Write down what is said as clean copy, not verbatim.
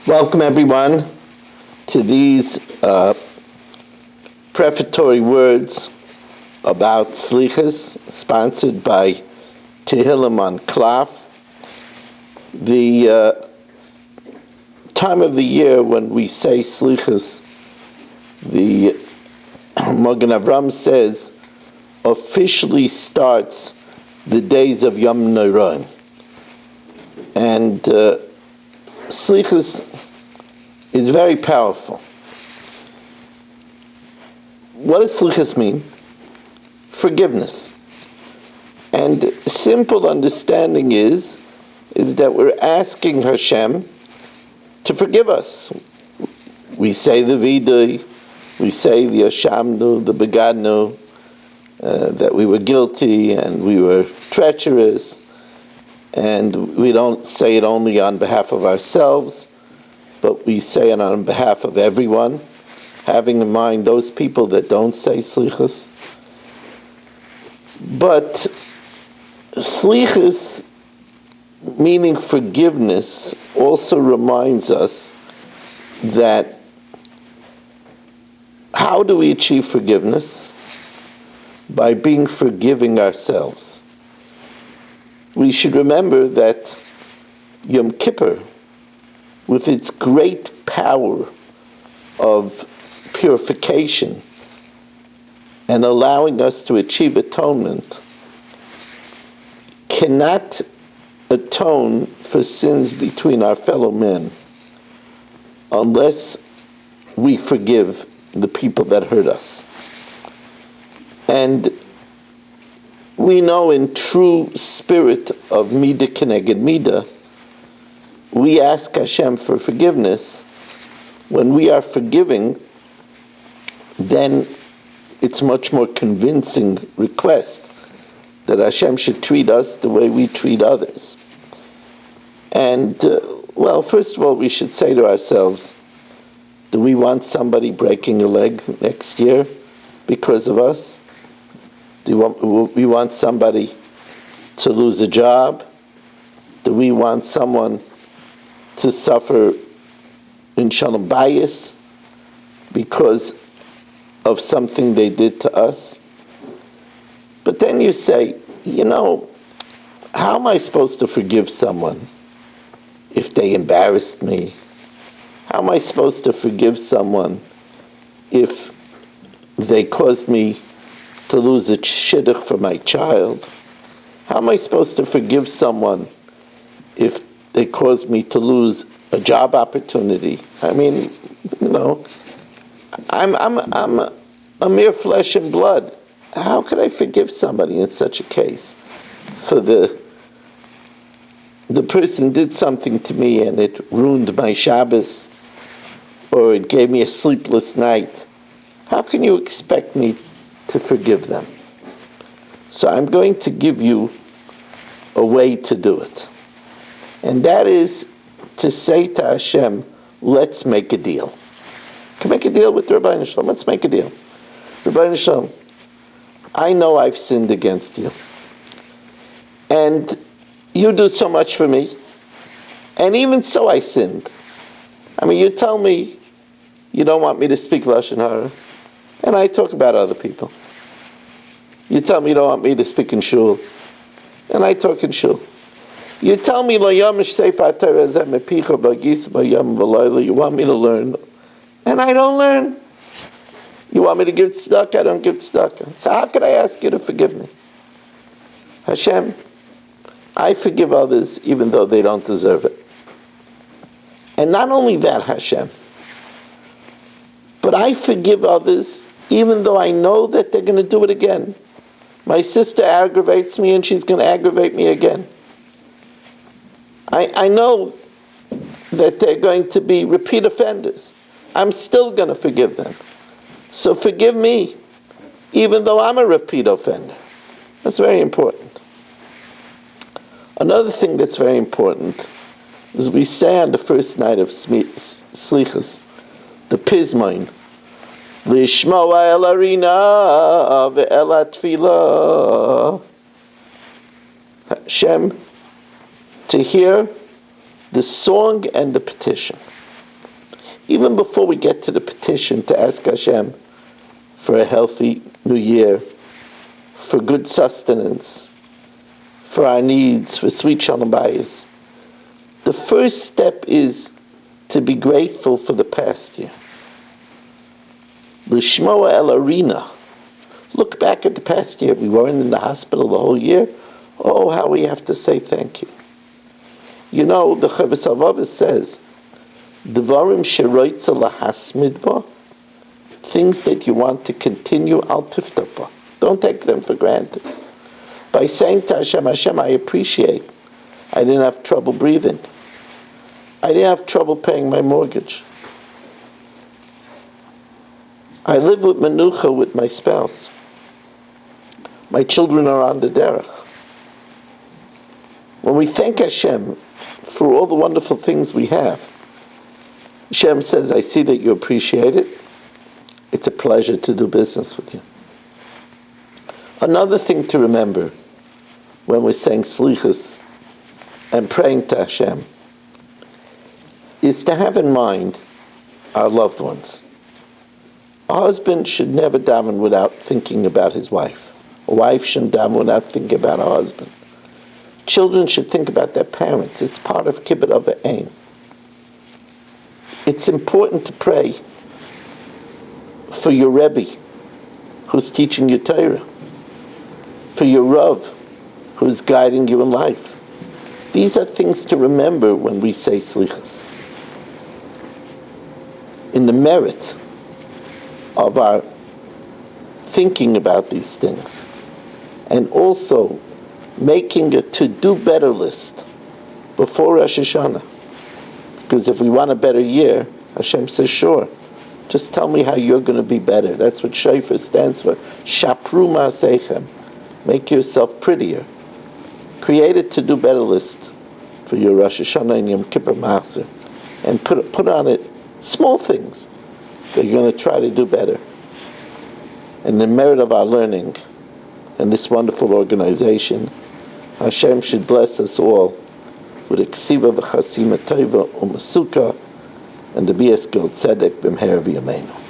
Welcome, everyone, to these prefatory words about Selichos, sponsored by Tehillim on Klaf. The time of the year when we say Selichos, the Magen Avram says, officially starts the days of Yom Noraim. And Selichos is very powerful. What does Selichos mean? Forgiveness. And simple understanding is that we're asking Hashem to forgive us. We say the Vidui, we say the Ashamnu, the Begadnu, that we were guilty and we were treacherous, and we don't say it only on behalf of ourselves, but we say it on behalf of everyone, having in mind those people that don't say Selichos. But Selichos, meaning forgiveness, also reminds us that how do we achieve forgiveness? By being forgiving ourselves. We should remember that Yom Kippur, with its great power of purification and allowing us to achieve atonement, cannot atone for sins between our fellow men unless we forgive the people that hurt us. And we know in true spirit of Midah Keneged Midah, we ask Hashem for forgiveness. When we are forgiving, then it's much more convincing request that Hashem should treat us the way we treat others. And, well, first of all, we should say to ourselves, do we want somebody breaking a leg next year because of us? Do we want somebody to lose a job? Do we want someone to suffer in Shalom Bayis because of something they did to us? But then you say, how am I supposed to forgive someone if they embarrassed me? How am I supposed to forgive someone if they caused me to lose a shidduch for my child? How am I supposed to forgive someone if they caused me to lose a job opportunity? I mean, I'm a mere flesh and blood. How could I forgive somebody in such a case? For the person did something to me and it ruined my Shabbos, or it gave me a sleepless night. How can you expect me to forgive them? So I'm going to give you a way to do it. And that is to say to Hashem, let's make a deal. Can make a deal with Rabbeinu Shalom. Let's make a deal. Rabbeinu Shalom, I know I've sinned against you. And you do so much for me. And even so I sinned. I mean, you tell me you don't want me to speak Lashon Hara, and I talk about other people. You tell me you don't want me to speak in shul, and I talk in shul. You tell me you want me to learn, and I don't learn. You want me to give tzedakah, I don't give tzedakah. So how could I ask you to forgive me? Hashem, I forgive others even though they don't deserve it. And not only that, Hashem, but I forgive others even though I know that they're going to do it again. My sister aggravates me and she's going to aggravate me again. I know that they're going to be repeat offenders. I'm still going to forgive them. So forgive me even though I'm a repeat offender. That's very important. Another thing that's very important is we say on the first night of Selichos, the Pismon, Lishmoa el arina ve'el atfilah. Hashem, to hear the song and the petition. even before we get to the petition to ask Hashem for a healthy new year, for good sustenance, for our needs, for sweet shalom bayis, the first step is to be grateful for the past year. L'shmoa el arena. Look back at the past year. We weren't in the hospital the whole year. Oh, how we have to say thank you. You know, the Chavis Havav says, Devarim sheroitza lahasmid ba, things that you want to continue, al tiftah ba. Don't take them for granted. By saying to Hashem, Hashem, I appreciate. I didn't have trouble breathing. I didn't have trouble paying my mortgage. I live with menucha with my spouse. My children are on the derech. When we thank Hashem for all the wonderful things we have, Hashem says, I see that you appreciate it. It's a pleasure to do business with you. Another thing to remember when we're saying Selichos and praying to Hashem is to have in mind our loved ones. A husband should never daven without thinking about his wife. A wife shouldn't daven without thinking about her husband. Children should think about their parents. It's part of kibbut of aim. It's important to pray for your Rebbe, who's teaching you Torah, for your Rav, who's guiding you in life. These are things to remember when we say Selichos. In the merit of our thinking about these things, and also making a to-do better list before Rosh Hashanah. Because if we want a better year, Hashem says, sure, just tell me how you're going to be better. That's what Shofar stands for. Shapru ma'asechem. Make yourself prettier. Create a to-do better list for your Rosh Hashanah and Yom Kippur Ma'aser. And put on it small things that you're going to try to do better. And the merit of our learning and this wonderful organization, Hashem should bless us all with a ksiva v'chasima tova u'masuka and the bias gil tzedek b'mher v'yameinu.